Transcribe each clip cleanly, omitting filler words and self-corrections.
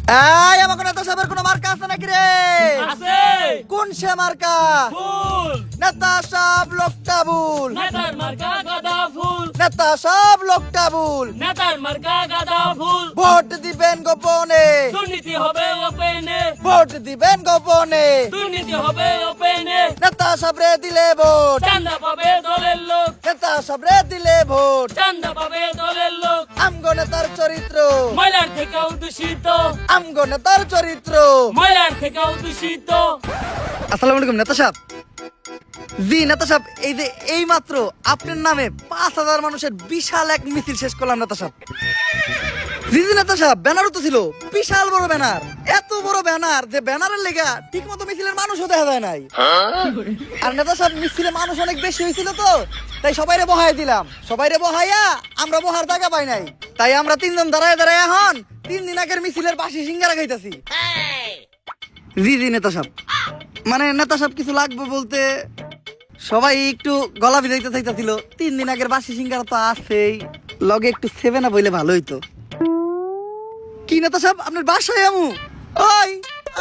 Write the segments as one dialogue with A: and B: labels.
A: এই আমাকে নেতা সাহেবের কোনো মার্কা আছে নাকি রে?
B: আছে।
A: কোন সে মার্কা?
B: ফুল।
A: নেতা সাহেব লোকটা ভুল।
B: নেতার মার্কা গাঁদা ফুল।
A: নেতা সাহেব লোকটা ভুল।
B: নেতার মার্কা গাঁদা ফুল।
A: ভোট দিবেন গোপনে।
B: দুর্নীতি হবে ওপেনে।
A: ভোট দিবেন গোপনে।
B: দুর্নীতি হবে ওপেনে।
A: নেতা সাহেবরে দিলে ভোট।
B: চান্দা পাবে দলের লোক।
A: নেতা সাহেবরে দিলে ভোট।
B: চান্দা পাবে দলের লোক।
A: আমগো নেতার চরিত্র।
B: ময়লার থেকেও দূষিত।
A: আমগো নেতার চরিত্র।
B: ময়লার থেকেও দূষিত।
A: আসসালামু আলাইকুম নেতা সাহেব। জি নেতা সাহেব, এই যে এই মাত্র আপনার নামে 5,000 মানুষের বিশাল এক মিছিল শেষ করলাম নেতা সাহেব। জি জি নেতা সাহেব, ব্যানারও তো ছিল, বিশাল বড় ব্যানার। এত বড় ব্যানার যে ব্যানারের লেগা ঠিক মতো মিছিলের মানুষও দেখা যায় নাই। আর নেতা সাহেব, মিছিলে মানুষ অনেক বেশি হয়েছিল তো, তাই সবাইরে বহাই দিলাম। সবাইরে বহাইয়া আমরা বহার জায়গা পাই নাই, তাই আমরা 3 জন দাঁড়ায় দাঁড়ায় এখন 3 দিন আগের মিছিলের বাসি সিঙ্গারা খাইতেছি। জি জি নেতা সাহেব, মানে নেতা সাহেব কিছু লাগবে বলতে সবাই একটু গলা ভিজাইতে চাইতেছিল। 3 দিন আগের বাসি সিঙ্গারা তো আছেই, লগে একটু 7 আপ হইলে ভালো হইতো। কি নেতা সাহেব, আপনার বাসায় আমু? ওই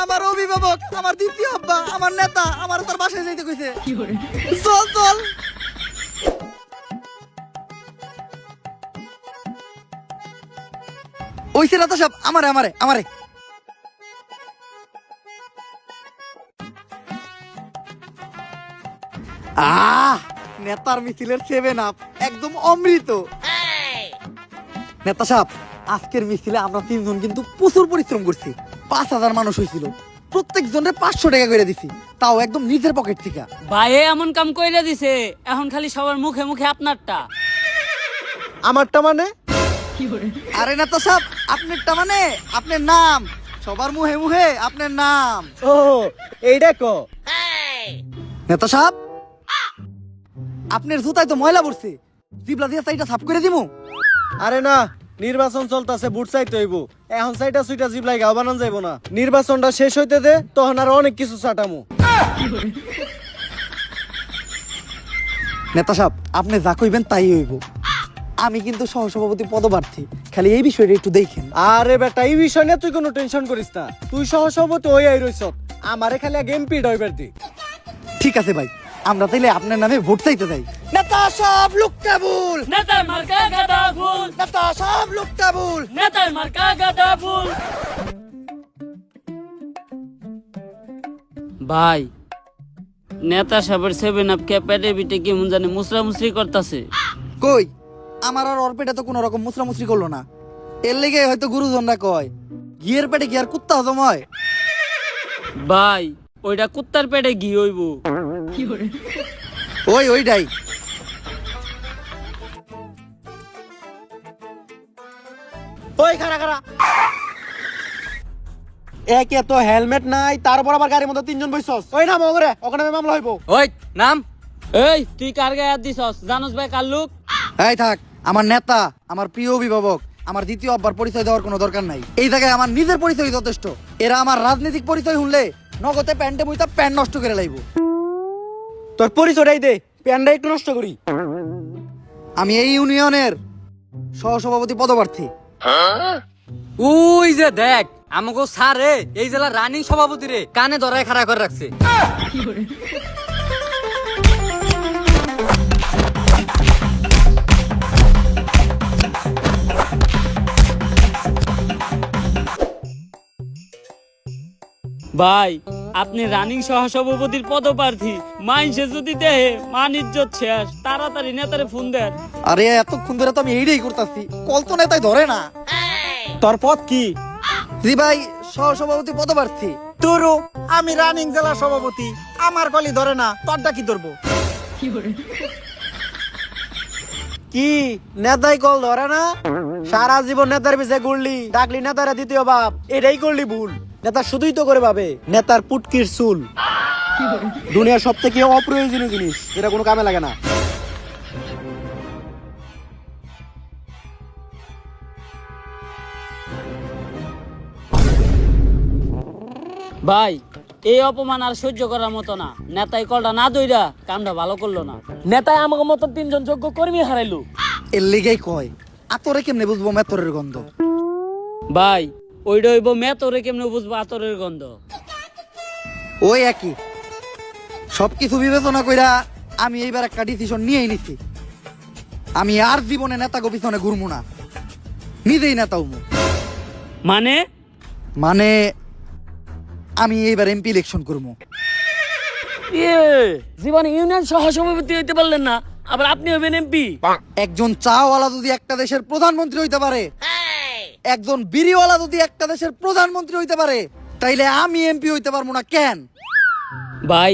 A: আমার অভিভাবক, আমার দ্বিতীয় আব্বা, আমার নেতা আমার তার বাসায় যাইতে কইছে। চল চল। ওইছে নেতা সাহেব, আমারে আমারে আমারে নেতার মিছিলের 7 আপ একদম অমৃত। নেতা সাহেব, আজকের মিছিলে আমরা 3 জন কিন্তু প্রচুর পরিশ্রম করছি। 5,000 মানুষ হয়েছিল, প্রত্যেক জনের 500 টাকা করে দিছি, তাও একদম নিজের পকেট থেকে।
B: ভাই এমন কাম কইরা দিছে, এখন খালি সবার মুখে মুখে আপনারটা।
A: আমারটা মানে? আরে নেতা সাহেব, আপনারটা মানে আপনার নাম, সবার মুখে মুখে আপনার নাম।
C: ও এইটা কো
A: নেতা সাহেব, আপনার জুতায় তো ময়লা পড়ছে, জিবলা দিয়ে সাইডটা সাফ করে দিমু।
C: আরে না, নির্বাচন চলতেছে, বুট চাইতে হইব। এখন সাইটা সুইটা জিবলাই গাও বানান যাইব না। নির্বাচনটা শেষ হইতে দে, তখন আর অনেক কিছু চাটামু।
A: নেতা সাহেব, আপনি যা কইবেন তাই হইব। আমি কিন্তু সহসভাপতি পদপ্রার্থী, খালি এই বিষয়টা একটু দেখেন।
C: আরে বেটা, এই বিষয় নিয়ে তুই কোনো টেনশন করিস না। তুই সহসভাপতি হই আই রইছ, আমারে খালি আগে এমপি ডইবার দি।
A: ঠিক আছে ভাই, আমরা তাইলে আপনার নামে ভোট চাইতে যাই। নেতা সাহেব লোকটা ভুল।
B: নেতার মার্কা গাঁদা ফুল।
A: নেতা সাহেব লোকটা ভুল।
B: নেতার মার্কা গাঁদা ফুল। ভাই, নেতা সাহেবের 7 আপ কে পেটে পিটে কি মন জানে মুসরা মুসরি করতেছে।
A: কই, আমার আর ওর পেটে তো কোনো রকম মুসরামুসরি করলো না। এর লেগে হয়তো গুরুজনরা কয় ঘিয়ের পেটে কি আর কুত্তা হজম হয়?
B: ভাই, ওইটা কুত্তার পেটে ঘি হইব।
A: ওইটাই।
C: ওই খারা খারা, একে তো হেলমেট নাই, তারপর আবার গাড়ির মধ্যে 3 জন বইছস। ওই নাম ওগরে, ওখানে মামলা হইব।
B: ওই নাম। এই তুই কার গায়ে হাত দিছস? জানোস ভাই কার লোক?
A: এই থাক, আমার নেতা, আমার প্রিয় অভিভাবক, আমার দ্বিতীয় আব্বার পরিচয় দেওয়ার কোনো দরকার নাই। এই জায়গায় আমার নিজের পরিচয় যথেষ্ট। এরা আমার রাজনৈতিক পরিচয় শুনলে নগদে প্যান্টে মুইতা প্যান্ট নষ্ট করে লাইব।
C: তোর পরিচয়টাই দে, প্যানটা একটু নষ্ট করি।
A: আমি এই ইউনিয়নের সহসভাপতি পদপ্রার্থী।
D: ওই যে দেখ, আমাকে স্যারে এই জেলার রানিং সভাপতি রে কানে ধরায় খাড়া করে রাখছে।
B: ভাই, আপনি রানিং সহসভাপতির পদপ্রার্থী। মাইনসে যদি দেহে মান ইজ্জত শেষ, তাড়াতাড়ি নেতারে ফোন দেন।
A: আরে এতক্ষণ ধরে তো আমি এইটাই করতেছি, কল তো নেতাই ধরে না।
C: তোর পদ কি?
A: জি ভাই, সহসভাপতি পদপ্রার্থী।
C: তোরও, আমি রানিং জেলা সভাপতি, আমার কলি ধরে না, তোরটা কি ধরবো? কি নেতাই কল ধরে না? সারা জীবন নেতার পিছে ঘুরলি, ডাকলি নেতারা দ্বিতীয় বাপ, এটাই করলি ভুল। নেতা শুধুই তো করে ভাবে নেতার পুটকির চুল। দুনিয়ার সব থেকে অপ্রয়োজনীয় জিনিস, এটা কোনো কামে লাগে না।
B: ভাই, এই অপমান আর সহ্য করার মতো না। নেতাই কলটা না দইরা কামটা ভালো করলো না। নেতাই আমাকে মতো 3 জন যোগ্য কর্মী হারাইলো।
A: এর লেগেই কয় আতরে কেমনে বুঝবো মেতরের গন্ধ।
B: ভাই, ওইটা হইব মেতরে কেমনে বুঝবো আতরের গন্ধ।
A: ওই একই সবকিছু বিবেচনা কইরা আমি এইবার একটা ডিসিশন নিয়েই নিছি। আমি আর জীবনে নেতাকে পিছনে ঘুরবো না, নিজেই নেতা হবো।
B: মানে
A: মানে আমি এইবার এমপি ইলেকশন করবো।
B: ইয়ে জীবনে ইউনিয়ন সহসভাপতি হইতে পারলেন না, আবার আপনি হবেন এমপি?
A: একজন চাওয়ালা যদি একটা দেশের প্রধানমন্ত্রী হইতে পারে, একজন বিড়িওয়ালা যদি একটা দেশের প্রধানমন্ত্রী হইতে পারে, তাইলে আমি এমপি হইতে পারবো না কেন?
B: ভাই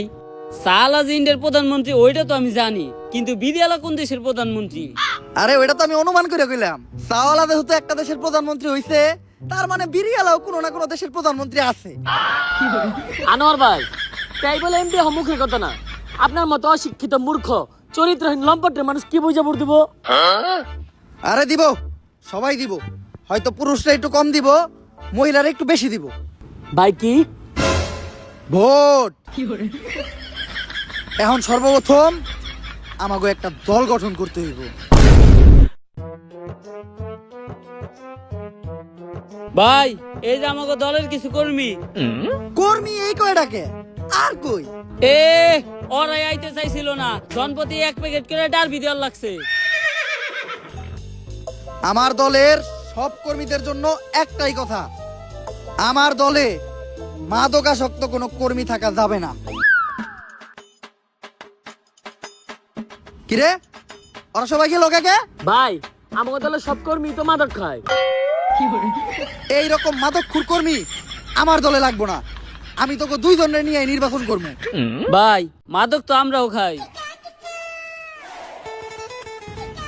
B: সালা যে ইন্ডিয়ার প্রধানমন্ত্রী ওইটা তো আমি জানি, কিন্তু বিদিয়ালা কোন দেশের প্রধানমন্ত্রী?
A: আরে ওইটা তো আমি অনুমান করে কইলাম। চাওয়ালা যেহেতু একটা দেশের প্রধানমন্ত্রী হইছে, তার মানে বিড়িওয়ালাও কোনো না কোনো দেশের প্রধানমন্ত্রী আছে।
B: আনোয়ার ভাই তাই বলে এমপি মুখের কথা না। আপনার মতো অশিক্ষিত মূর্খ চরিত্রহীন লম্পটের মানুষ কি বুঝে ভোট দিব?
A: আরে দিব, সবাই দিব। হয়তো পুরুষরা একটু কম দিব, মহিলারা একটু বেশি দিব।
B: ভাই কি
A: ভোট। এখন সর্বপ্রথম আমাকে একটা দল গঠন করতে হইব।
B: ভাই এই যে আমাকে দলের কিছু কর্মী
A: কর্মী এই কয়টাকে আর কই?
B: এ ওরাই আইতে চাইছিল না, জনপতি এক প্যাকেট করে ডারবি দেওয়ার লাগছে।
A: আমার দলের সব কর্মীদের জন্য একটাই কথা, আমার দলে মাদকাসক্ত কোনো কর্মী থাকা যাবে না। কিরে ওরা সবাই গেল কাকে?
B: ভাই আমাকে দলের সব কর্মী তো মাদক খায়।
A: এইরকম মাদকখুর কর্মী আমার দলে লাগবো না। আমি তোকে দুইজনের নিয়ে নির্বাচন করবো।
B: ভাই মাদক তো আমরাও খাই।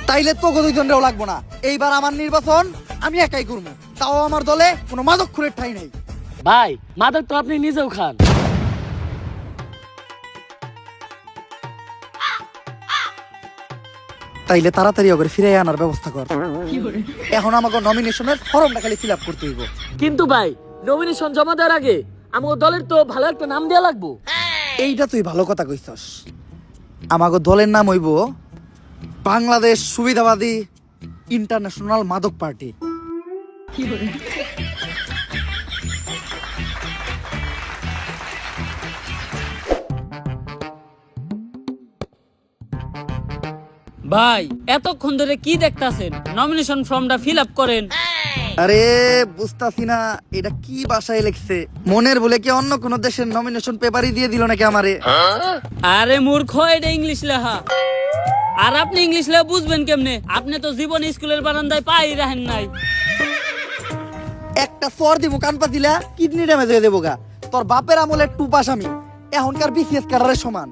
A: তাইলে তোকে দুইজনেরও লাগবো না। এইবার আমার নির্বাচন আমি একাই করবো, তাও আমার দলে কোনো মাদকখুরের ঠাঁই নাই।
B: ভাই মাদক তো আপনি নিজেও খান।
A: তাইলে তাড়াতাড়ি ওকে ফিরে আনার ব্যবস্থা কর। এখন আমাকে নমিনেশনের ফর্মটা খালি ফিল আপ করতে হইব।
B: কিন্তু ভাই নমিনেশন জমা দেওয়ার আগে আমাকে দলের তো ভালো একটা নাম দেওয়া লাগবো।
A: এইটা তুই ভালো কথা কইছস। আমাকে দলের নাম হইব বাংলাদেশ সুবিধাবাদী ইন্টারন্যাশনাল মাদক পার্টি।
B: ভাই এতক্ষণ ধরে কি দেখতাছেন? নমিনেশন ফর্মটা ফিল আপ করেন।
A: আরে বুঝতাছি না এটা কি ভাষায় লিখছে। মনের বলে কি অন্য কোন দেশের নমিনেশন পেপারই দিয়ে দিল নাকি আমারে?
B: আরে মূর্খ, এটা ইংলিশ লেখা। আর আপনি ইংলিশ লেখা বুঝবেন কেমনে? আপনি তো জীবন স্কুলের বারান্দায় পাই রাখেন নাই।
A: একটা সর দিব কানপা দিলা কিডনি ড্যামেজ হয়ে দেবো গা। তোর বাপের আমলের টু পাস আমি, এখনকার বিসিএস ক্যাডারের সমান।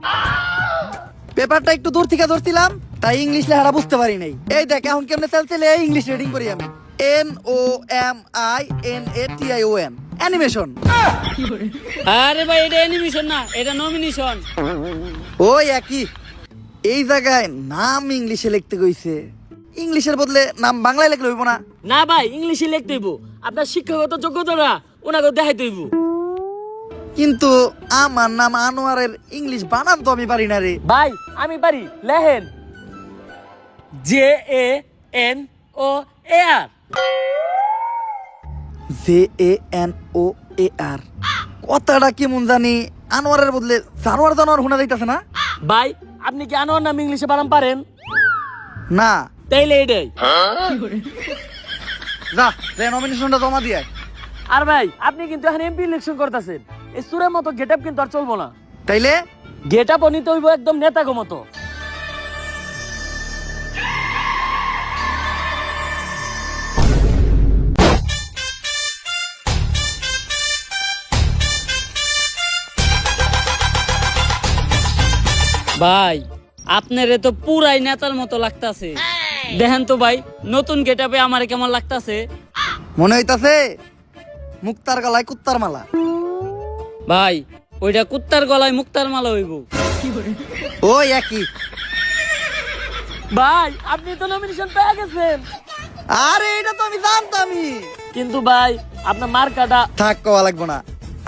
A: পেপারটা একটু দূর থেকে ধরছিলাম, তাই ইংলিশ লেখাটা বুঝতে পারি নাই। এই দেখ এখন কেমনে চলছে, ইংলিশ রিডিং করি আমি। NOMINATION animation.
B: আরে ভাই এটা অ্যানিমেশন না, এটা নমিনেশন।
A: ওই একই। এই জায়গায় নাম ইংলিশে লিখতে কইছে, ইংলিশের বদলে নাম বাংলায় লিখলে হইব না?
B: না ভাই ইংলিশে লিখতে হইব। আপনার শিক্ষাগত যোগ্যতাটা ওনাকে দেখাইতে হইব।
A: কিন্তু আমার নাম আনোয়ারের ইংলিশ বানান তো আমি পারি না রে।
B: ভাই আমি পারি, লেহেন JANOAR।
A: JANOAR কথাটা কেমন জানি আনোয়ারের বদলে জানোয়ার জানোয়ার শোনা যাইতাছে না?
B: ভাই আপনি কি আনোয়ার নাম ইংলিশে বানান পারেন?
A: না।
B: তাইলে এটাই।
A: যা নমিনেশনটা জমা দিয়ে আয়।
B: আর ভাই আপনি কিন্তু এখন এমপি ইলেকশন করতেছেন, এই সুরের মতো গেটআপ কিন্তু আর চলবো না।
A: তাইলে
B: গেটআপ নিতে হইব একদম নেতাগো মতো। ভাই আপনারে তো পুরাই নেতার মতো লাগতাছে। দেখেন তো ভাই নতুন গেটআপে আমারে কেমন লাগতাছে।
A: মনে হইতাছে মুক্তার গলায় কুত্তার মালা।
B: ভাই ওইটা কুত্তার গলায় মুক্তার মালা হইব।
A: ওই একই।
B: ভাই আপনি তো নমিনেশন পেয়ে গেছেন।
A: আরে এটা তো আমি জানতামই।
B: কিন্তু ভাই আপনার মার্কাটা
A: থাক কওয়া লাগবো না,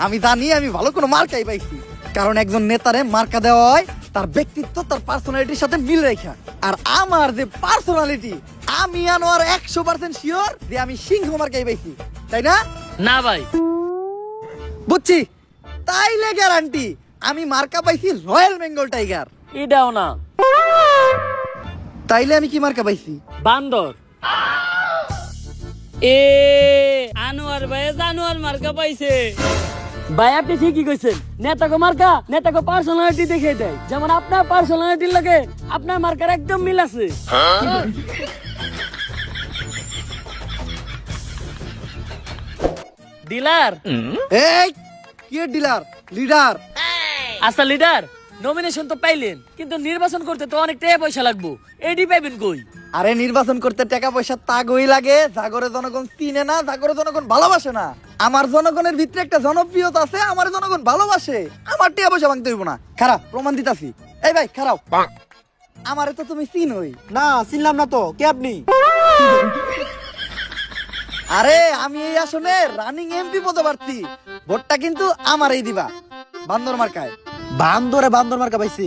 A: আমি জানি আমি ভালো কোনো মার্কাই পাইছি। কারণ একজন নেতারে মার্কা দেওয়া হয় তার ব্যক্তিত্ব তার পার্সোনালিটির সাথে মিল রেখা। আর আমার যে পার্সোনালিটি, আমি আনোয়ার 100% শিওর যে আমি সিংহ মার্কাই পাইছি, তাই না?
B: না ভাই।
A: বুঝছি, তাইলে গ্যারান্টি আমি মার্কা পাইছি রয়্যাল বেঙ্গল টাইগার।
B: এটাও না।
A: তাইলে আমি কি মার্কা পাইছি?
B: বান্দর। এ আনোয়ার ভাই জানোয়ার মার্কা পাইছে। ভাই আপনি ঠিকই কইছেন, নেতাকে মার্কা নেতাকে পার্সোনালিটি দেখে দেয়। যেমন আপনার পার্সোনালিটির লাগে আপনার মার্কার একদম মিল আছে। ডিলার।
A: এই কি ডিলার? লিডার।
B: আচ্ছা লিডার, নমিনেশন তো পাইলেন, কিন্তু নির্বাচন করতে তো অনেক টাকা পয়সা লাগবো, এডি পাইবেন কই?
A: আরে নির্বাচন করতে টাকা পয়সা তাগই লাগে, জাগরে জনগণ চিনে না, জাগরে জনগণ ভালোবাসে না। আমার জনগণের ভিতরে একটা জনপ্রিয়তা আছে, আমার জনগণ ভালোবাসে। আমার টাকা পয়সা ভাঙতে হইব না। খারাপ প্রমাণ দিতাছি। এই ভাই খারাপ, আমারে তো তুমি চিনোই।
C: না চিনলাম না তো, কে আপনি?
A: আরে আমি এই আসনে রানিং এমপি পদে প্রার্থী। ভোটটা কিন্তু আমারই দিবা, বান্দর মার্কায়।
C: বান্দরে বান্দর মার্কা পাইছি।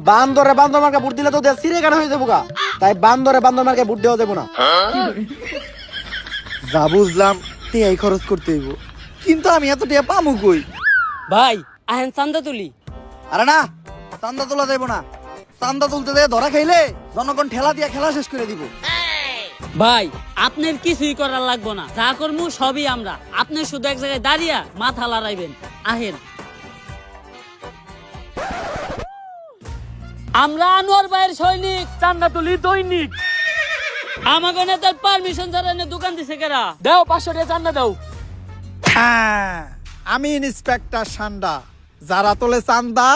C: বান্দরে বান্দর মার্কা ভোট দিলে তো দেশ সিরে কাটা হয়ে যাবো গা। তাই বান্দরে বান্দর মার্কা ভোট দেওয়া যাবো না।
A: যা বুঝলাম টিয়াই খরচ করতে হইব, কিন্তু আমি এত টিয়া পামু কই?
B: ভাই আহেন চান্দা তুলি।
A: আরে না, চান্দা তোলা যাইব না। চান্দা তুলতে দিয়ে ধরা খাইলে জনগণ ঠেলা দিয়া খেলা শেষ করে দিব।
B: ভাই আপনার কিছুই করার লাগবো না, যা করবো সবই আমরা। আপনি শুধু এক জায়গায় দাঁড়িয়ে মাথা লড়াইবেন। আহেন, আমরা আনোয়ার ভাইয়ের সৈনিক, চান্দা তুলি দৈনিক। আমাকে নেতার পারমিশন ছাড়া এনে দোকান দিছে কেরা? দাও 500 টাকা চান্দা দাও।
E: আমি ইন্সপেক্টর সান্ডা, যারা তোলে চান্দা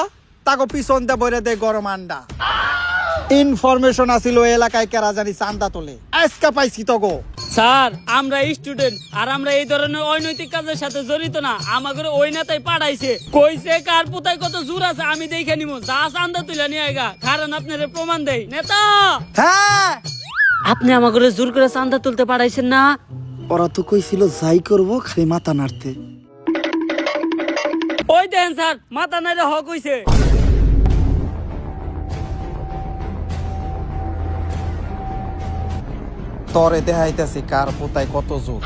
E: তাকে পিছন দিয়ে বইরে দেয় গরম আন্ডা। ইনফরমেশন আছিল এলাকায় কেরা জানি চান্দা তোলে, আজকে পাইছি তো গো।
B: স্যার আমরা স্টুডেন্ট, আর আমরা এই ধরনের অনৈতিক কাজের সাথে জড়িত না। আমাদের ওই নেতাই পাঠাইছে, কইছে কার পুতায় কত জোর আছে আমি দেখে নিব। যা চান্দা তুলে নিয়ে আইগা, কারণ আপনার প্রমাণ দেই। নেতা
A: হ্যাঁ,
B: আপনি আমাকে জোর করে চান্দা তুলতে পাঠাইছেন না?
A: ওরা তো কইছিল যাই করবো খালি মাথা নাড়তে।
B: ওই দেন স্যার, মাথা নাইলে হক হইছে।
E: তরে দেখাইতেছি কার পোতায় কত জোর।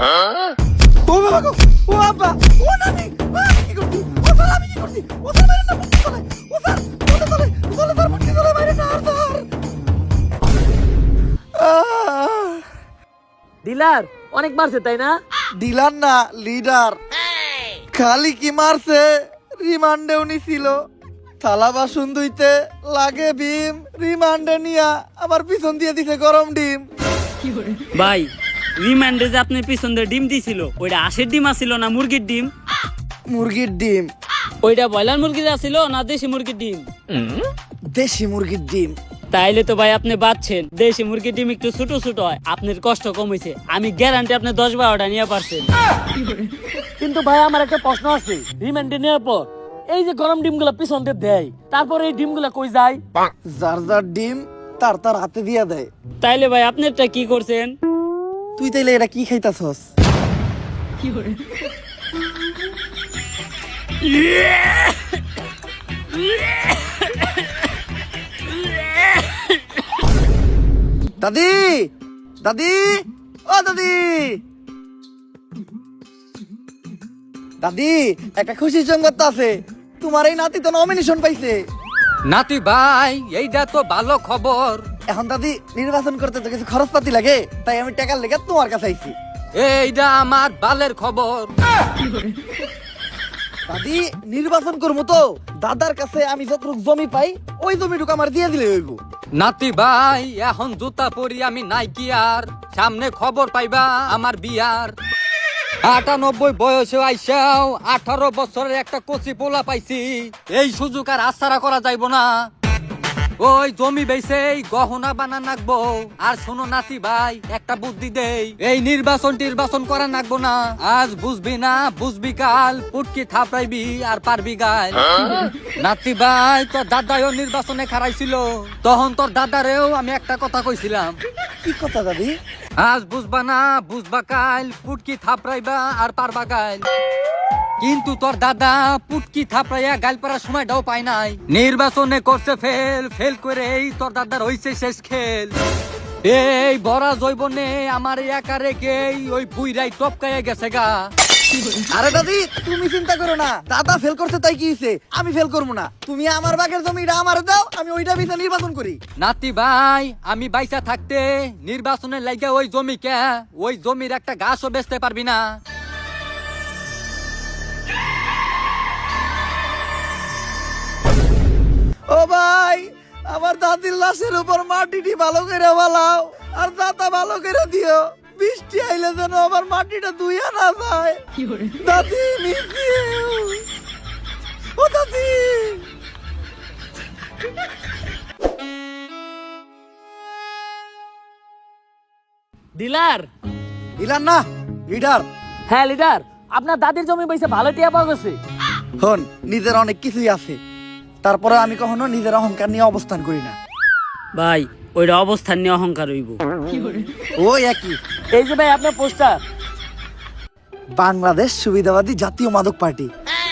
A: ও বাবা গো, ও আব্বা, ও নানি, আমি কি করছি? ও স্যার আমি কি করছি? ও স্যার মেরে না মুক্তি চলে। ও স্যার চলে চলে চলে স্যার মুক্তি চলে বাইরে না আর স্যার।
B: ডিলার অনেক মারছে তাই না?
A: ডিলার না লিডার। খালি কি মারছে, রিমান্ডেও নিছিল। থালা বাসন ধুইতে লাগে ভীম, রিমান্ডে নিয়া আবার পিছন দিয়ে দিছে গরম ডিম।
B: ভাই রিমান্ডে যে আপনি পিছন দিয়ে ডিম দিছিল, ওইটা আশের ডিম আছিল না মুরগির ডিম?
A: মুরগির ডিম।
B: ওইটা ব্রয়লার মুরগির আছিল না দেশি মুরগির ডিম?
A: দেশি মুরগির ডিম।
B: তাইলে তো ভাই আপনি বাঁচছেন। দেশি মুরগির ডিম একটু ছোট ছোট হয়, আপনার কষ্ট কম হয়েছে। আমি গ্যারান্টি আপনি 10-12টা নিয়ে পারছেন। কিন্তু ভাই আমার একটা প্রশ্ন আছে, রিমান্ডে নেওয়ার পর এই যে গরম ডিমগুলা পিছন দিয়ে দেয়, তারপর এই ডিমগুলা কই যায়?
A: যার যার ডিম তার তার হাতে দিয়া দেয়।
B: তাইলে ভাই আপনারটা কি করছেন?
A: তুই তাইলে এটা কি খাইতাছস? দাদি, দাদি, ও দাদি, দাদি একটা খুশির সংবাদ তো আছে। তোমার এই নাতি তো নমিনেশন পাইছে।
D: নাতি ভাই এইটা তো ভালো খবর।
A: এখন দাদি নির্বাচন করতে তো কিছু খরচপাতি লাগে, তাই আমি টাকার লেগে তোমার কাছে আইছি।
D: এইটা আমার বালের খবর।
A: দাদি নির্বাচন করবো তো, দাদার কাছে আমি যতটুকু জমি পাই ওই জমিটুকু আমার দিয়ে দিলে হইব।
D: নাতি ভাই এখন জুতা পরি আমি নাই কি আর, সামনে খবর পাইবা আমার বিয়ার। 98 বয়সে আইসাও 18 বছরের একটা কচি পোলা পাইছি। এই সুযোগ আর আশারা করা যাইব না। ওই জমি বেচে গহনা বানা নাকবো। আর শোনো নাতি ভাই একটা বুদ্ধি দেই, এই নির্বাচন করা নাকবো না। আজ বুঝবি না বুঝবি কাল, পুটকি থাপড়াইবি আর পারবি গাল। নাতি ভাই তোর দাদাও নির্বাচনে খারাইছিল, তখন তোর দাদারেও আমি একটা কথা কইছিলাম।
A: কি কথা দাদি?
D: আজ বুঝবা না বুঝবা কাল, পুটকি থাপড়াইবা আর পারবা গাল। কিন্তু তোর দাদা পুটকি থাপড়াইয়া গাল পাড়ার সময়টাও পায় নাই। নির্বাচনে করছে ফেল, ফেল করে এই তোর দাদার হইছে শেষ খেল। এই বড়া জৈবনে আমার একা রেখে ওই বুইরাই টপকাইয়া গেছে গা।
A: আরে দাদি তুমি চিন্তা করো না, দাদা ফেল করছে তাই কি হইছে, আমি ফেল করবো না। তুমি আমার বাগের জমিটা আমার দাও, আমি ওইটা বিচে নির্বাচন করি।
D: নাতি ভাই, আমি বাইসা থাকতে নির্বাচনের লাগে ওই জমিকে, ওই জমির একটা ঘাসও বেচতে পারবি না।
A: ও ভাই, আমার দাদির লাশের উপর মাটিটি ভালো করে বালাও, আর দাতা ভালো করে দিও। বৃষ্টি আইলে যেন আমার মাটিটা ধুইয়া না যায়। দাদি মিছি, ও দাদি।
B: ডিলার।
A: দিলাম না লিডার।
B: হ্যাঁ লিডার, আপনার দাদির জমি বইছে ভালো টিয়া পাওয়া গেছে।
A: হন, নিজের অনেক কিছুই আছে, তারপরে আমি কখনো নিজের অহংকার নিয়ে অবস্থান করি না।
B: ভাই ওইটা অবস্থান নিয়ে অহংকার হইব।
A: ওই একই।
B: এই যে ভাই আপনার পোস্টার।
A: বাংলাদেশ সুবিধাবাদী জাতীয় মাদক পার্টি,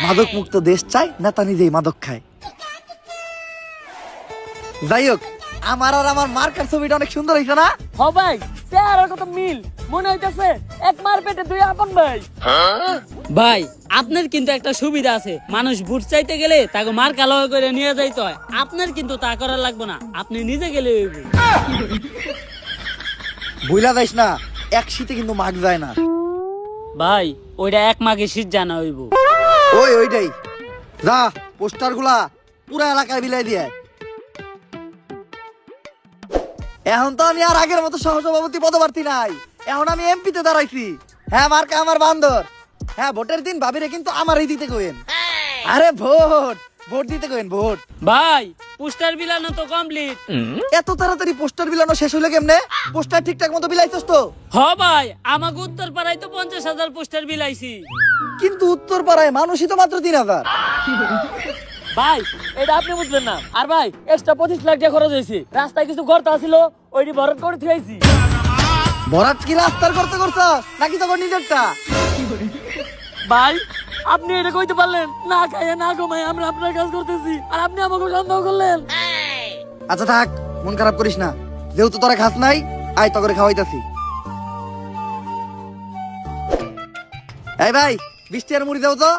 A: মাদক মুক্ত দেশ চায়, নেতা নিজেই মাদক খায়। যাই হোক, আমার আর আমার মার্কার ছবিটা অনেক সুন্দর হয়েছে না?
B: হ ভাই, চেহারার কত মিল, মনে হইতাছে এক মার পেটে দুই আপন ভাই। ভাই আপনার কিন্তু একটা সুবিধা আছে, মানুষ ভোট চাইতে গেলে তাকে মার কালো করে নিয়ে যাইতে হয়। আপনার কিন্তু তা করা লাগবে না, আপনি নিজে গেলে হইব।
A: ভুলা যাইস না, এক শীতে কিন্তু মাগ যায় না।
B: ভাই ওইটা এক মাঘে শীত জানা হইব।
A: ওইটাই। যা পোস্টার গুলা পুরা এলাকায় বিলাই দিয়ে। এখন তো আমি আর আগের মতো সহসভাপতি পদপ্রার্থী নাই, এখন আমি এমপিতে দাঁড়াইছি। হ্যাঁ, মার্কা আমার বান্দর। হ্যাঁ, ভোটের দিন ভাবিরে কিন্তু আমারই দিতে কইেন। আরে ভোট দিতে কইেন, ভোট।
B: ভাই পোস্টার বিলানো তো কমপ্লিট।
A: এত তাড়াতাড়ি পোস্টার বিলানো শেষ হইলো কেমনে? পোস্টার ঠিকঠাক মতো বিলাইছস তো?
B: হ ভাই, আমাকে উত্তর পাড়ায় তো 50,000 পোস্টার বিলাইছি।
A: কিন্তু উত্তর পাড়ায় মানুষই তো মাত্র 3,000।
B: ভাই এটা আপনি বুঝলেন না। আর ভাই এক্সট্রা 25 লাখ টাকা খরচ হয়েছে, রাস্তায় কিছু গর্ত আছিল, ওইটি ভরত করে থুয়াইছি।
A: ভরাট কি রাস্তার করতে নাকি তখন নিজেরটা?
B: ভাই আপনি এটা কইতে পারলেন না, খাইয়ে না ঘুমাই আমরা আপনার কাজ করতেছি, আর আপনি আমাকে সন্দেহ করলেন।
A: আচ্ছা থাক, মন খারাপ করিস না, যেহেতু তোরা খাস নাই, আয় তো করে খাওয়াইতাছি। এই ভাই, 20 টাকার মুড়ি দাও তো।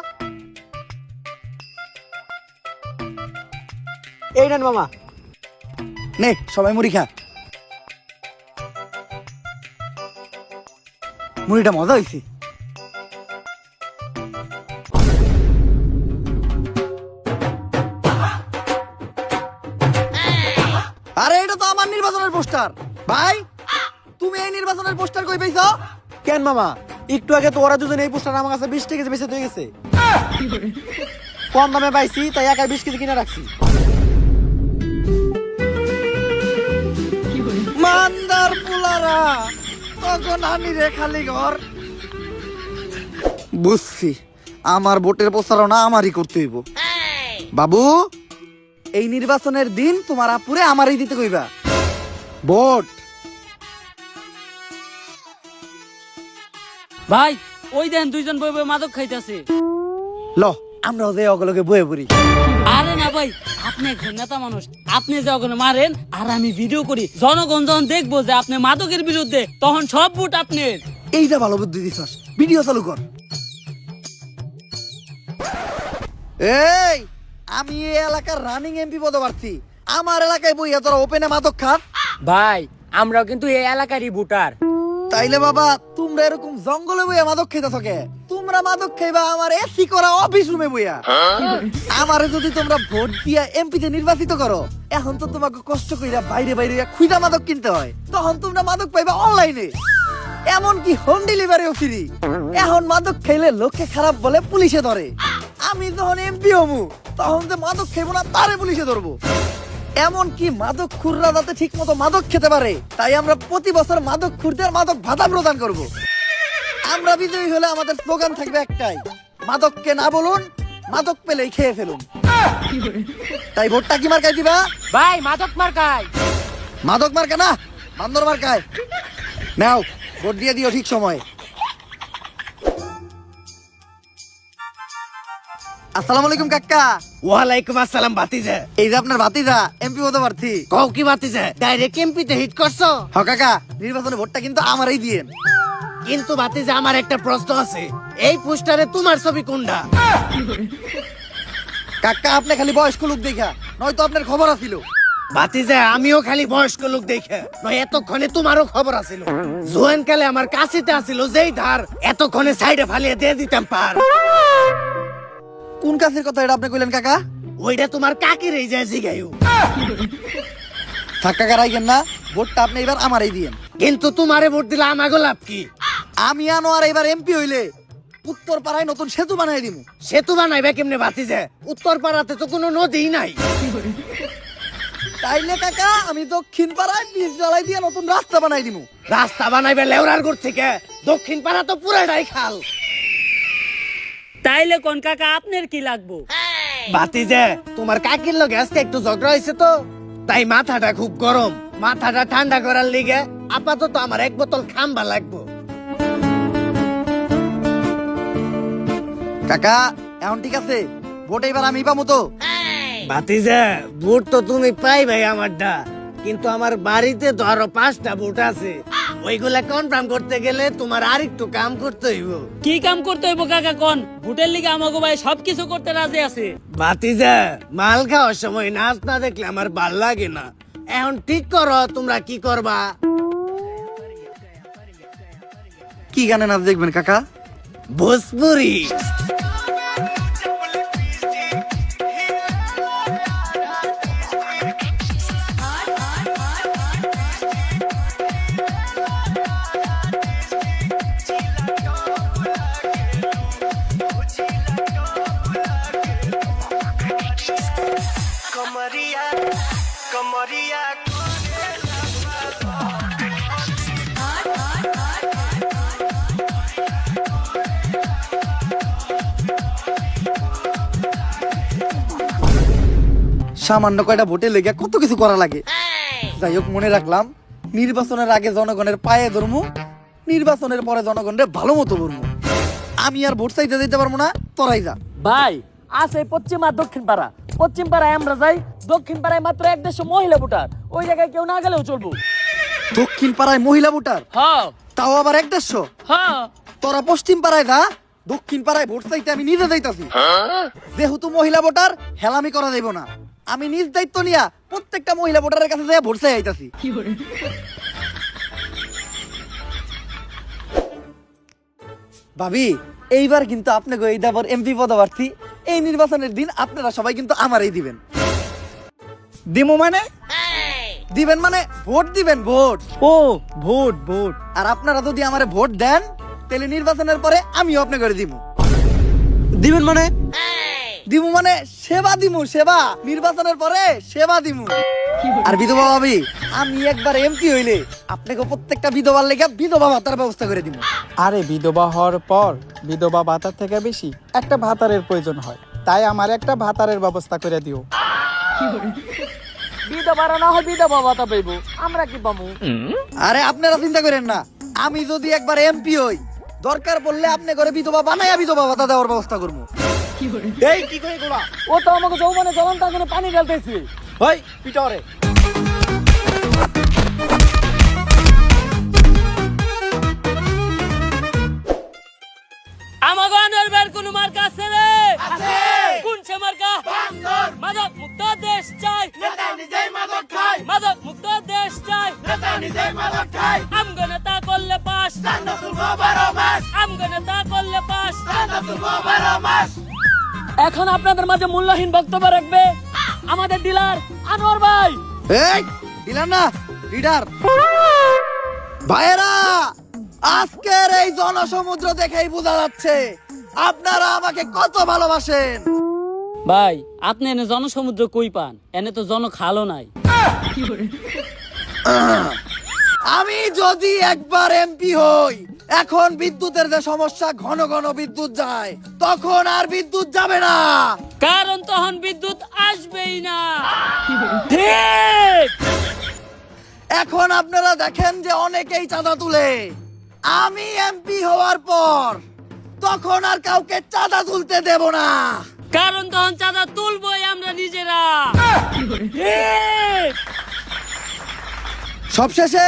C: এই নেন মামা।
A: নে সবাই মুড়ি খা। মুড়িটা মজা হয়েছে। আরে এটা তো আমার নির্বাচনের পোস্টার। ভাই তুমি এই নির্বাচনের পোস্টার কই পাইছো?
C: কেন মামা, একটু আগে তো ওরা দুজন এই পোস্টার আমার কাছে 20 টাকা বেঁচে হয়ে গেছে। কম দামে পাইছি তাই একা 20 কেজি কিনে রাখছি।
A: মান্দার পুলারা, তখন আমি রে খালি ঘর। বুঝছি, আমার ভোটের প্রচারণা আমারই করতে হইব। বাবু, এই নির্বাচনের দিন তোমার আপুরে আমারই দিতে কইবা ভোট।
B: ভাই ওই দেন দুইজন বই বই মাদক খাইতেছে।
A: ল আমরাও যে অগলকে বয়ে পড়ি।
B: আরে না ভাই, আপনি একজন নেতা মানুষ, আপনি যে ওখানে মারেন আর আমি ভিডিও করি, জনগণ যখন দেখবো যে আপনি মাদকের বিরুদ্ধে, তখন সব ভোট আপনার।
A: এইটা ভালো বুদ্ধি দিছস, ভিডিও চালু কর। এই আমি এই এলাকার রানিং এমপি পদপ্রার্থী, আমার এলাকায় বইয়া তোরা ওপেনে মাদক খাস?
F: ভাই আমরাও কিন্তু এই এলাকারই ভোটার।
A: তাইলে বাবা তোমরা এরকম জঙ্গলে বইয়া মাদক খাইতেছ কে? তোমরা মাদক খাইবা আমার এসি করা অফিস রুমে বইয়া। আমারে যদি তোমরা ভোট দিয়া এমপিতে নির্বাচিত করো, এখন তো তোমাকে কষ্ট কইরা বাইরে বাইরে খুঁজা মাদক কিনতে হয়, তখন তোমরা মাদক পাইবা অনলাইনে, এমনকি হোম ডেলিভারিও ফ্রি। এখন মাদক খাইলে লোকে খারাপ বলে পুলিশে ধরে, আমি যখন এমপি হমু তখন যে মাদক খাইবো না তারে পুলিশে ধরবো। এমনকি মাদক খুররা যাতে ঠিক মতো মাদক খেতে পারে, তাই আমরা প্রতি বছর মাদক খুরদের মাদক ভাতা প্রদান করব। আমরা বিজয়ী হলে আমাদের স্লোগান থাকবে একটাই, মাদককে না বলুন, মাদক পেলেই খেয়ে ফেলুন। তাই ভোটটা কি মার্কায় দিবা?
F: ভাই মাদক মার্কায়।
A: মাদক মার্কা না, বান্দর মার্কায় নাও, ভোট দিয়ে দিও ঠিক সময়। আসসালামু আলাইকুম কাকা।
C: ওয়ালাইকুম আসসালাম ভাতিজা।
A: এই যে আপনার ভাতিজা এমপি হতে প্রার্থী।
C: কও কি ভাতিজা, ডাইরেক্ট এমপিতে হিট করছো?
A: হ কাকা, নির্বাচনে ভোটটা কিন্তু আমারই দিয়েন।
C: কিন্তু ভাতিজা আমার একটা প্রশ্ন আছে, এই পোস্টারে তোমার ছবি কোনটা?
A: কাকা আপনি খালি বয়স্ক লোক দেখা, নয়তো আপনার খবর আছিল।
C: ভাতিজা আমিও খালি বয়স্ক লোক দেখে নয়, এতক্ষণে তোমারও খবর আছিল। জোয়ান কালে আমার কাছেতে আছিল যেই ধার, এতক্ষণে সাইডে ফালিয়ে দিয়ে দিতাম পার।
A: কোন কাজের কথা এটা আপনি কইলেন কাকা?
C: ওইটা তোমার কাকির এই যায় জিগাইও।
A: থাক কাকা রাইগেন না, ভোটটা আপনি এবার আমারই দিয়েন।
C: কিন্তু তোমারে ভোট দিলে আমাগো লাভ কি?
A: আমি আনোয়ার এবার এমপি হইলে উত্তর পাড়ায় নতুন সেতু বানাই দিমু।
C: সেতু বানাইবে কেমনে ভাতিজা? উত্তর পাড়াতে তো কোনো নদীই নাই।
A: তাইলে কাকা আমি দক্ষিণ পাড়ায় বীজ জ্বালাই দিয়ে নতুন রাস্তা বানাই দিমু।
C: রাস্তা বানাইবে লেওরার গোড় থেকে, দক্ষিণ পাড়া তো পুরাটাই খাল।
B: তাইলে কোন কাকা আপনার কি লাগবো?
C: ভাতিজা তোমার কাকির লগে আজকে একটু ঝগড়া হয়েছে তো, তাই মাথাটা খুব গরম। মাথাটা ঠান্ডা করার লিগে আপাতত আমার এক বোতল খাম্বা লাগবো।
A: কাকা এখন ঠিক আছে, ভোট এবার আমি পাবো তো?
C: ভাতিজা ভোট তো তুমি পাই ভাই আমারটা, কিন্তু আমার বাড়িতে তো আরো 5টা ভোট আছে, ওইগুলা কনফার্ম করতে গেলে তোমার আর একটু কাম করতে হইব।
B: কি কাম করতে হইব কাকা কোন? ভোটের লিগে আমাকে ভাই সবকিছু করতে রাজি আছে।
C: ভাতিজা মাল খাওয়ার সময় নাচ না দেখলে আমার ভাল লাগে না। এখন ঠিক করো তোমরা কি করবা।
A: কি গানে নাচ দেখবেন কাকা?
C: ভোজপুরি।
A: সামান্য কয়টা ভোটে লেগে কত কিছু করা লাগে। যাই হোক, মনে রাখলাম নির্বাচনের আগে জনগণের পায়ে ধরমু, নির্বাচনের পরে জনগণের ভালো মতো ধরমু। আমি আর ভোট চাইতে দিতে পারবো না, তোরাই যা।
B: ভাই আছে পশ্চিম আর দক্ষিণ পাড়া। পশ্চিম পাড়ায় আমরা যাই, দক্ষিণ পাড়ায় মাত্র 150 মহিলা ভোটার, ওই জায়গায় কেউ না গেলেও চলবো।
A: দক্ষিণ পাড়ায় মহিলা ভোটার,
B: হ্যাঁ
A: তাও আবার 150।
B: হ্যাঁ
A: তোরা পশ্চিম পাড়ায় যা, দক্ষিণ পাড়ায় ভোট চাইতে আমি নিজে যাইতাছি। যেহেতু মহিলা ভোটার, হেলামি করা যাইব না। আমি নিজ দায়িত্ব নিয়া প্রত্যেকটা মহিলা ভোটারের কাছে যাই ভোট চাই আইতাছি। ভাবি এইবার কিন্তু আপনাকে এই দাবার এমপি পদপ্রার্থী, এই নির্বাচনের দিন আপনারা সবাই কিন্তু আমারই দিবেন।
E: দিমু মানে?
A: দিবেন মানে ভোট দিবেন, ভোট।
E: ও ভোট ভোট।
A: আর আপনারা যদি আমারে ভোট দেন, তাহলে নির্বাচনের পরে আমিও আপনাকে করে দিব।
C: দিবেন মানে?
A: দিমু মানে সেবা দিমু, সেবা। নির্বাচনের পরে সেবা দিমু। আর বিধবা ভাবি, আমি একবার এমপি হইলে আপনাকে প্রত্যেকটা বিধবার লেগে বিধবা ভাতার ব্যবস্থা করে দিব।
E: আরে বিধবা হওয়ার পর বিধবা ভাতার থেকে বেশি একটা ভাতারের প্রয়োজন হয়, তাই আমার একটা ভাতারের ব্যবস্থা করে দিও।
B: বিধবা না হয় বিধবা ভাতা পাইবো, আমরা কি পাবো?
A: আরে আপনারা চিন্তা করেন না, আমি যদি একবার এমপি হই, দরকার পড়লে আপনি করে বিধবা বানাইয়া বিধবা ভাতা দেওয়ার ব্যবস্থা করবো।
C: এই কি করে গোলা?
B: ও তো আমাকে যৌবনে জ্বলন্ত আগুনে পানি ঢালতেছে।
C: ওই পিটারে।
B: আমাকে আনবার কোন মার্কা আছে রে? আছে। কোন সে মার্কা? বান্দর। মাদক মুক্ত দেশ চাই, নেতা নিজেই মাদক খায়। মাদক মুক্ত দেশ চাই, নেতা নিজেই মাদক খায়। আমগো নেতা করলে পাস, চান্দা তুলবো 12 মাস। আমগো নেতা করলে পাস, চান্দা তুলবো 12 মাস। এখন আপনাদের মাঝে মূল্যহীন বক্তব্য রাখবে আমাদের ডিলার আনোয়ার ভাই।
A: এই দিলাম না লিডার ভাইয়েরা, আজকের এই জনসমুদ্র দেখেই বোঝা যাচ্ছে আপনারা আমাকে কত ভালোবাসেন।
B: ভাই আপনি এনে জনসমুদ্র কই পান? এনে তো জন খালও নাই।
A: আমি যদি একবার এমপি হই, এখন বিদ্যুতের যে সমস্যা, ঘন ঘন বিদ্যুৎ যায়, তখন আর বিদ্যুৎ যাবে না।
B: কারণ তখন বিদ্যুৎ আসবেই না। ঠিক।
A: এখন আপনারা দেখেন যে অনেকেই চাঁদা তুলে। আমি এমপি হওয়ার পর তখন আর কাউকে চাঁদা তুলতে দেব না।
B: কারণ তখন চাঁদা তুলবই আমরা নিজেরা।
A: সবশেষে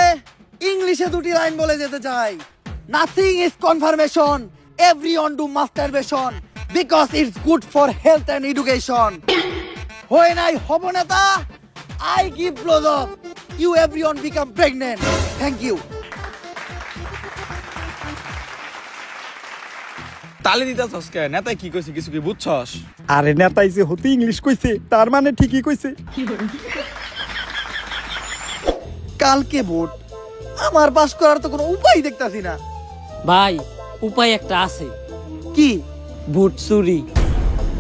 A: ইংলিশে দুটি লাইন বলে যেতে চাই, nothing is confirmation, everyone do masturbation because it's good for health and education. হয় নাই হব নেতা, I give blowjob, you everyone become pregnant. Thank you.
G: তালি দিতাছস কে? নেতাই কি কইছে কিছু কি বুঝছস?
E: আরে নেতাই যে হতে ইংলিশ কইছে তার মানে ঠিকই কইছে।
A: কালকে ভোট, আমার পাস করার তো কোনো উপায় দেখতাছি না।
B: ভাই উপায় একটা আছে,
A: কি?
B: ভোট চুরি।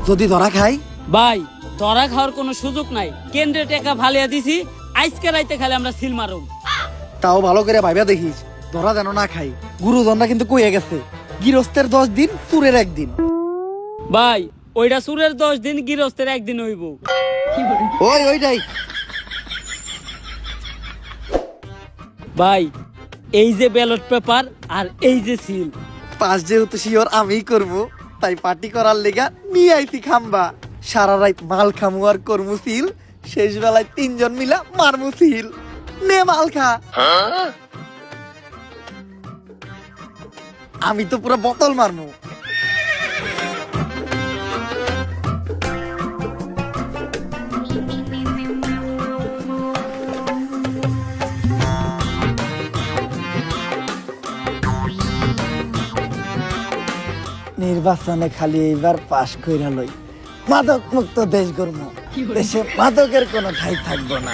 A: যদি ধরা খাই?
B: ভাই ধরা খাওয়ার কোনো সুযোগ নাই, কেন্দ্রে টাকা ফালিয়া দিছি, আজকে রাইতে খালি আমরা সিল মারুম।
A: তাও ভালো করে ভাইবা দেখিস, ধরা যেন না খাই। গুরুজনরা কিন্তু কইয়া গেছে, গৃহস্থের 10 দিন চুরের 1 দিন।
B: ভাই ওইটা সুরের 10 দিন, গৃহস্থের 1 দিন হইব।
A: ওইটাই।
B: ভাই এই যে ব্যালট পেপার আর এই যে সিল,
A: পাস যেহেতু শিওর আমিই করব, তাই পার্টি করার লেগা নিয়ে আইছি খাম্বা। সারা রাত মাল খামু আর করমু সিল, শেষ বেলায় 3 জন মিলা মারমু সিল। নে মাল খা। আমি তো পুরো বোতল মারমু। নির্বাচনে খালি এইবার পাশ কইরা লই, মাদক মুক্ত দেশ গর্ম, দেশে মাদকের কোনো ঠাই থাকবো না।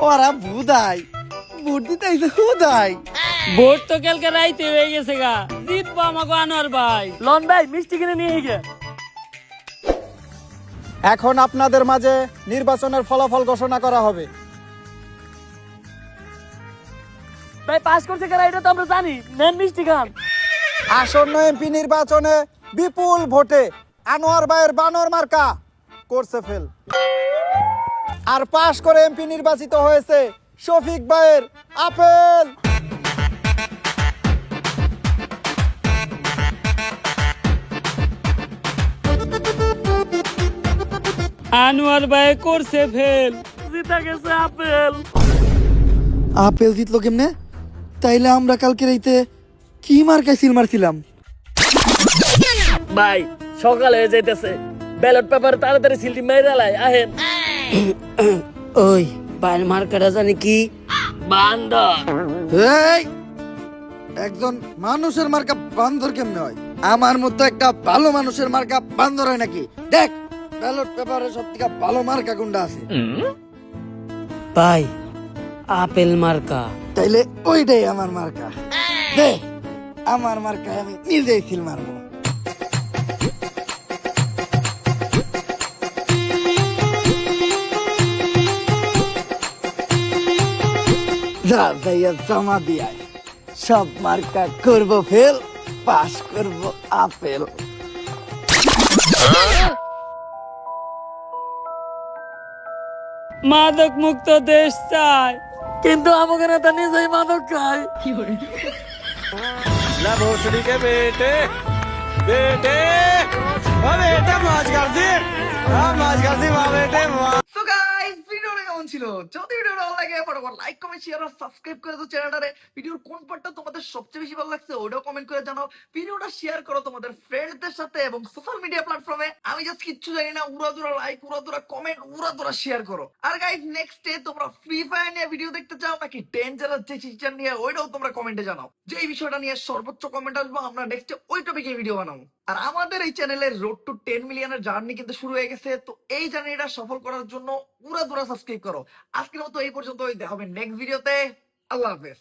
A: ওরা ভুদাই, ভোট দিতে আইছে হুদাই।
B: ভোট তো কালকে রাইতে হয়ে গেছে গা, জিতবো আমাকে আনোয়ার ভাই। লন ভাই মিষ্টি কিনে নিয়ে গে।
E: এখন আপনাদের মাঝে নির্বাচনের ফলাফল ঘোষণা করা হবে।
B: ভাই পাস করছে কারা এটা তো আমরা জানি, নেন মিষ্টি খান।
E: আসন্ন এমপি নির্বাচনে বিপুল ভোটে আনোয়ার ভাইয়ের বানর মার্কা করছে ফেল। আর পাশ করে এমপি নির্বাচিত হয়েছে শফিক ভাইয়ের আপেল।
B: আনোয়ার ভাই করছে ফেল, জিতা গেছে আপেল।
A: আপেল জিতলো কেমনে? তাইলে আমরা কালকে রাইতে কি মার্কায় সিল মারছিলাম?
B: ভাই সকালে হয়ে যাইতেছে, ব্যালট পেপার তাড়াতাড়ি সিলটি মেরে লাই আহেন। ওই বাইর মার্কাটা জানি কি? বান্দর।
A: এই, একজন মানুষের মার্কা বান্দর কেমনে হয়? আমার মতো একটা ভালো মানুষের মার্কা বান্দর হয় নাকি? দেখ ব্যালট পেপারে সব থেকে ভালো মার্কা কোনটা আছে।
B: ভাই আপেল মার্কা।
A: তাইলে ওইটাই আমার মার্কা। দে আমার মার্কায় আমি নিজেই সিল মারবো। যা যাইয়া জমা দিয়াই, সব মার্কা করব ফেল, পাস করব আপেল।
B: মাদক মুক্ত দেশ চাই, কিন্তু আমাকে নেতা নিজেই মাদক খায়।
G: ला भोसड़ी के बेटे बेटे ओ बेटे मौज कर दी, हाँ मौज कर दी माँ बेटे माँ।
A: সো গাইস, ভিডিওটা কেমন ছিল? যদি ভিডিওটা ভালো লাগে ফটাফট লাইক কমেন্ট শেয়ার আর সাবস্ক্রাইব করে দাও চ্যানেলটারে। ভিডিওর কোন পার্টটা তোমাদের সবচেয়ে বেশি ভালো লাগছে ওটাও কমেন্ট করে জানাও। ভিডিওটা শেয়ার করো তোমাদের ফ্রেন্ডসদের সাথে এবং সোশ্যাল মিডিয়া প্ল্যাটফর্মে। আমি জাস্ট কিচ্ছু জানি না, উড়াদুরা লাইক, উড়াদুরা কমেন্ট, উড়াদুরা শেয়ার করো। আর গাইস নেক্সট ডে তোমরা ফ্রি ফায়ার নিয়ে ভিডিও দেখতে চাও নাকি ডেঞ্জারাস যে ফিচার নিয়ে, ওইটাও তোমরা কমেন্টে জানাও। যে এই বিষয়টা নিয়ে সর্বোচ্চ কমেন্ট আসবো, আমরা নেক্সট ওই টপিকে ভিডিও বানাবো। আর আমাদের এই চ্যানেলের রোড টু 10 মিলিয়নের জার্নি কিন্তু শুরু হয়ে গেছে। তো এই জার্নিটা সফল করার জন্য পুরা সাবস্ক্রাইব করো। আজকের মতো এই পর্যন্ত, দেখা হবে নেক্সট ভিডিওতে। আল্লাহ হাফেজ।